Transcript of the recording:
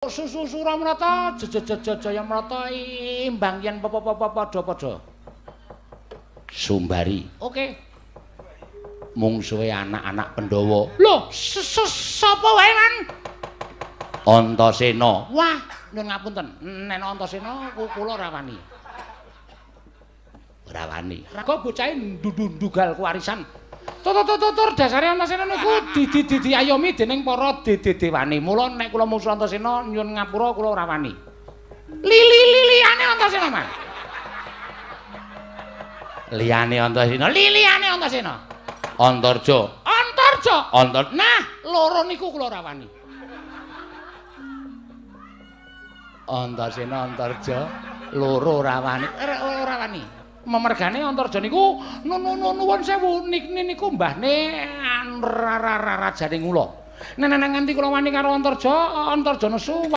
susu Suramrata Jayamrata imbang yen padha-padha. Sumbari. Oke. Mungsuhe anak-anak Pandhawa. Lho, sapa wae man? Antasena. Wah, nyuwun ngapunten. Nen Antasena kula rawani. Rawani. Kok bocahe ndugal kewarisan. Tur dasare Antasena niku diayomi dening para dedewane. Mula nek kula mungsuh Antasena nyuwun ngapura kula rawani. Liyane Antasena, Mas. Liyane Antasena. Antarja. Nah, loro niku kula rawani. Antasena Antarja loro rawani. Memergane Antarja niku nuwun sewu niku mbahne rajane kula. Nek nganti kula wani karo Antarja nesu